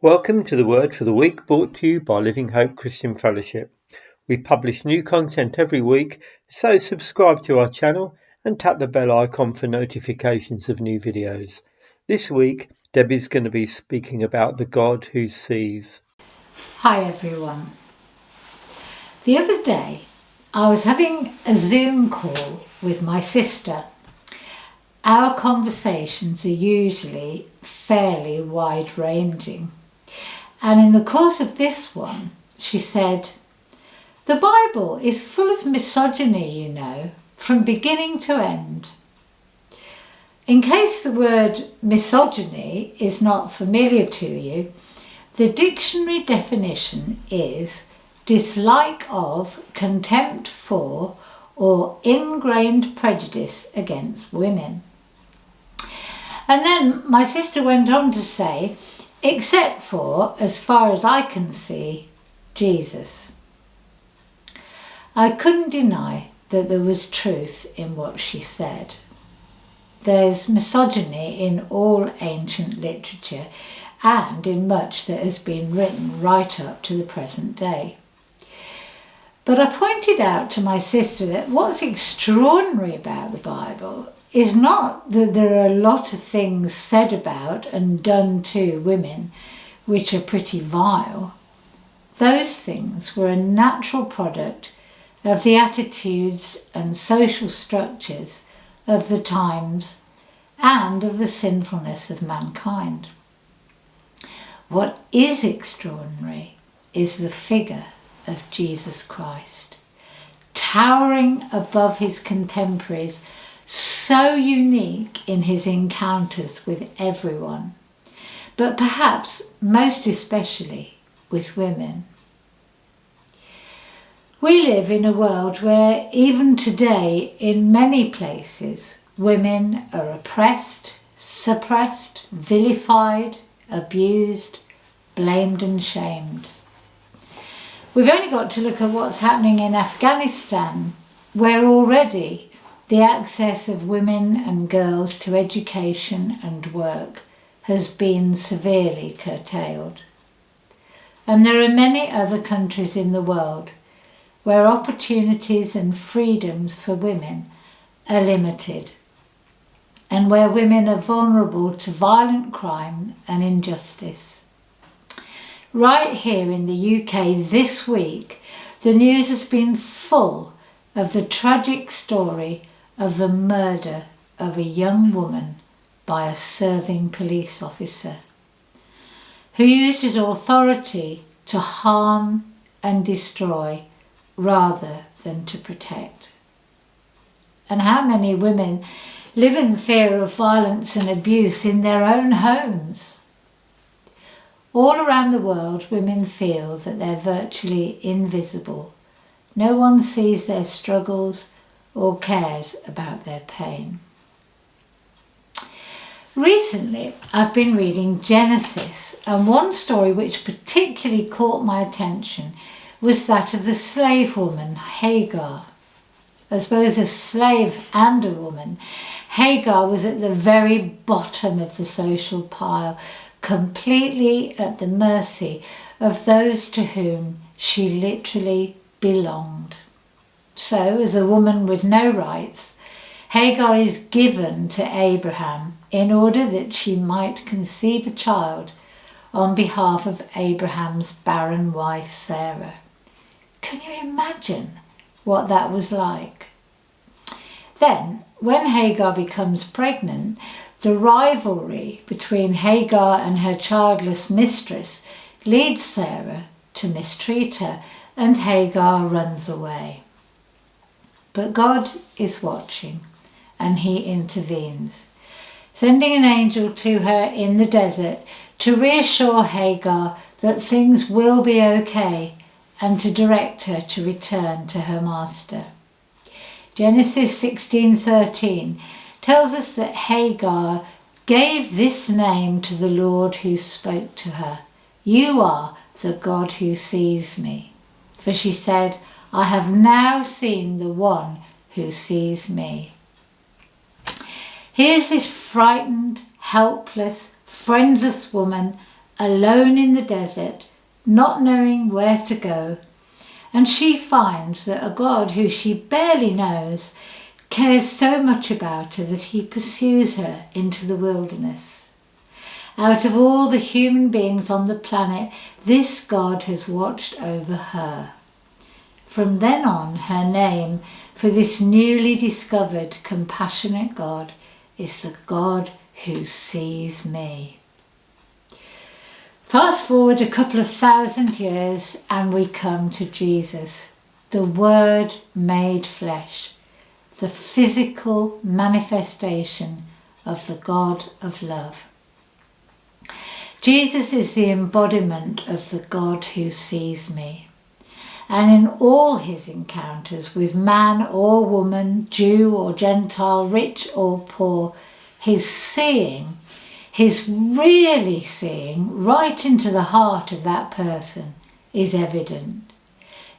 Welcome to the Word for the Week, brought to you by Living Hope Christian Fellowship. We publish new content every week, so subscribe to our channel and tap the bell icon for notifications of new videos. This week, Debbie's going to be speaking about the God who sees. Hi everyone. The other day, I was having a Zoom call with my sister. Our conversations are usually fairly wide-ranging. And in the course of this one, she said, "The Bible is full of misogyny, from beginning to end." In case the word misogyny is not familiar to you, the dictionary definition is dislike of, contempt for, or ingrained prejudice against women. And then my sister went on to say, except for, as far as I can see, Jesus. I couldn't deny that there was truth in what she said. There's misogyny in all ancient literature and in much that has been written right up to the present day. But I pointed out to my sister that what's extraordinary about the Bible is not that there are a lot of things said about and done to women which are pretty vile. Those things were a natural product of the attitudes and social structures of the times and of the sinfulness of mankind. What is extraordinary is the figure of Jesus Christ, towering above his contemporaries, so unique in his encounters with everyone, but perhaps most especially with women. We live in a world where even today, in many places, women are oppressed, suppressed, vilified, abused, blamed and shamed. We've only got to look at what's happening in Afghanistan, where already the access of women and girls to education and work has been severely curtailed. And there are many other countries in the world where opportunities and freedoms for women are limited, and where women are vulnerable to violent crime and injustice. Right here in the UK this week, the news has been full of the tragic story of the murder of a young woman by a serving police officer who used his authority to harm and destroy rather than to protect. And how many women live in fear of violence and abuse in their own homes? All around the world, women feel that they're virtually invisible. No one sees their struggles or cares about their pain. Recently, I've been reading Genesis, and one story which particularly caught my attention was that of the slave woman Hagar. As both a slave and a woman, Hagar was at the very bottom of the social pile, completely at the mercy of those to whom she literally belonged. So, as a woman with no rights, Hagar is given to Abraham in order that she might conceive a child on behalf of Abraham's barren wife Sarah. Can you imagine what that was like? Then, when Hagar becomes pregnant, the rivalry between Hagar and her childless mistress leads Sarah to mistreat her, and Hagar runs away. But God is watching, and he intervenes, sending an angel to her in the desert to reassure Hagar that things will be okay and to direct her to return to her master. Genesis 16:13 tells us that Hagar gave this name to the Lord who spoke to her: "You are the God who sees me." For she said, "I have now seen the one who sees me." Here's this frightened, helpless, friendless woman alone in the desert, not knowing where to go, and she finds that a God who she barely knows cares so much about her that he pursues her into the wilderness. Out of all the human beings on the planet, this God has watched over her. From then on, her name for this newly discovered compassionate God is the God who sees me. Fast forward a couple of thousand years and we come to Jesus, the Word made flesh, the physical manifestation of the God of love. Jesus is the embodiment of the God who sees me. And in all his encounters with man or woman, Jew or Gentile, rich or poor, his seeing, his really seeing right into the heart of that person is evident.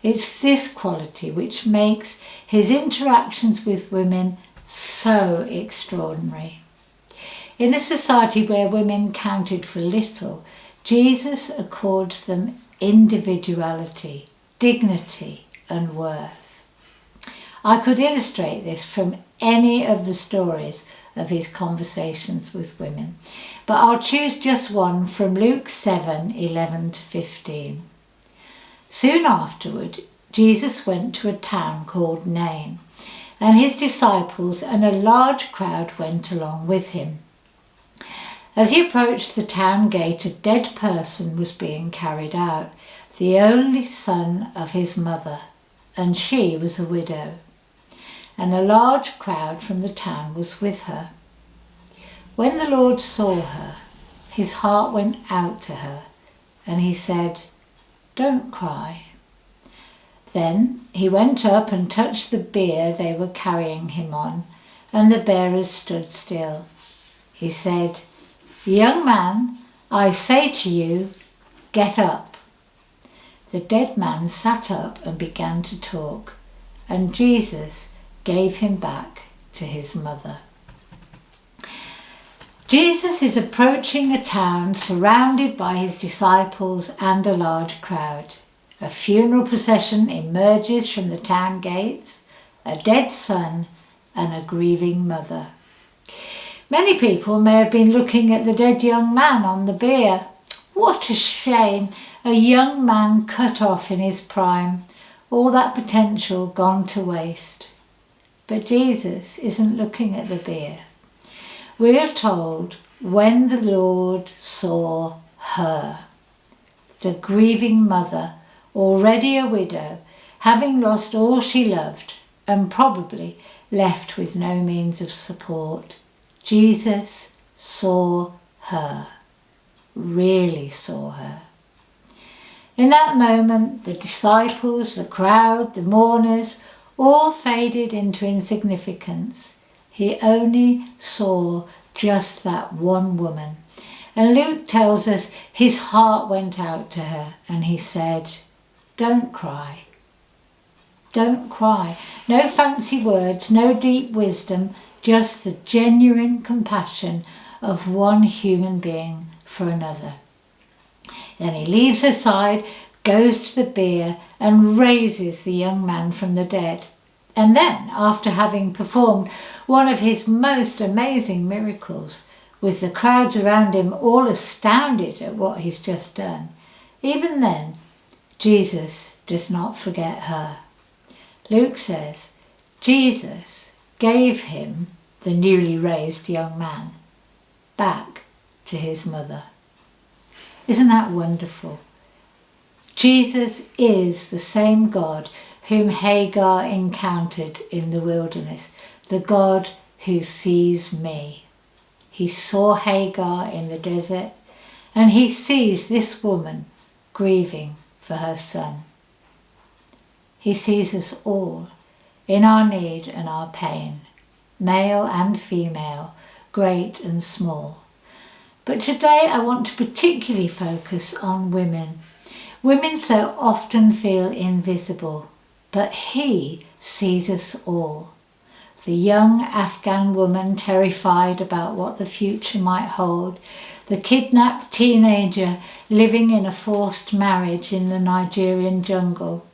It's this quality which makes his interactions with women so extraordinary. In a society where women counted for little, Jesus accords them individuality, dignity and worth. I could illustrate this from any of the stories of his conversations with women, but I'll choose just one from Luke 7:11-15. Soon afterward, Jesus went to a town called Nain, and his disciples and a large crowd went along with him. As he approached the town gate, a dead person was being carried out, the only son of his mother, and she was a widow. And a large crowd from the town was with her. When the Lord saw her, his heart went out to her, and he said, "Don't cry." Then he went up and touched the bier they were carrying him on, and the bearers stood still. He said, "Young man, I say to you, get up." The dead man sat up and began to talk, and Jesus gave him back to his mother. Jesus is approaching a town surrounded by his disciples and a large crowd. A funeral procession emerges from the town gates, a dead son and a grieving mother. Many people may have been looking at the dead young man on the bier. What a shame, a young man cut off in his prime, all that potential gone to waste. But Jesus isn't looking at the bier. We are told, when the Lord saw her, the grieving mother, already a widow, having lost all she loved and probably left with no means of support, Jesus saw her, really saw her. In that moment, the disciples, the crowd, the mourners, all faded into insignificance. He only saw just that one woman. And Luke tells us his heart went out to her and he said, "Don't cry. Don't cry." No fancy words, no deep wisdom, just the genuine compassion of one human being for another. Then he leaves her side, goes to the bier and raises the young man from the dead. And then, after having performed one of his most amazing miracles, with the crowds around him all astounded at what he's just done, even then, Jesus does not forget her. Luke says, Jesus gave him, the newly raised young man, back to his mother. Isn't that wonderful? Jesus is the same God whom Hagar encountered in the wilderness, the God who sees me. He saw Hagar in the desert, and he sees this woman grieving for her son. He sees us all in our need and our pain, male and female, great and small. But today I want to particularly focus on women. Women so often feel invisible, but he sees us all. The young Afghan woman terrified about what the future might hold, the kidnapped teenager living in a forced marriage in the Nigerian jungle,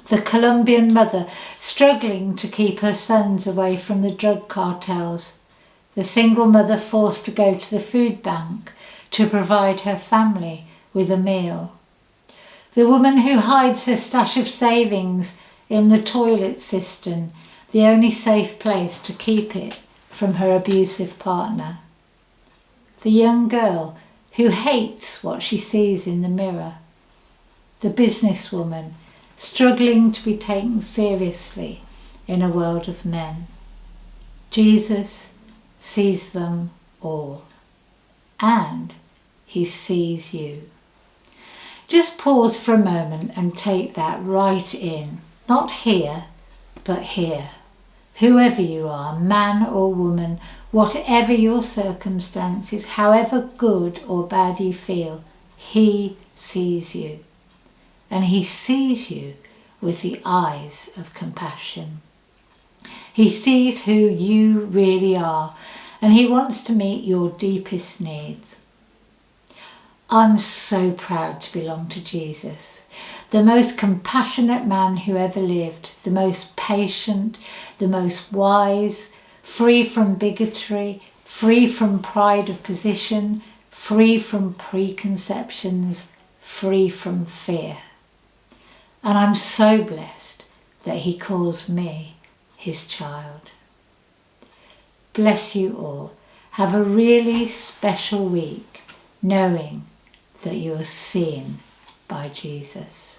the Colombian mother struggling to keep her sons away from the drug cartels, the single mother forced to go to the food bank to provide her family with a meal, the woman who hides her stash of savings in the toilet cistern, the only safe place to keep it from her abusive partner, the young girl who hates what she sees in the mirror, the businesswoman struggling to be taken seriously in a world of men. Jesus sees them all, and he sees you. Just pause for a moment and take that right in, not here, but here. Whoever you are, man or woman, whatever your circumstances, however good or bad you feel, he sees you. And he sees you with the eyes of compassion. He sees who you really are, and he wants to meet your deepest needs. I'm so proud to belong to Jesus, the most compassionate man who ever lived, the most patient, the most wise, free from bigotry, free from pride of position, free from preconceptions, free from fear. And I'm so blessed that he calls me his child. Bless you all. Have a really special week, knowing that you are seen by Jesus.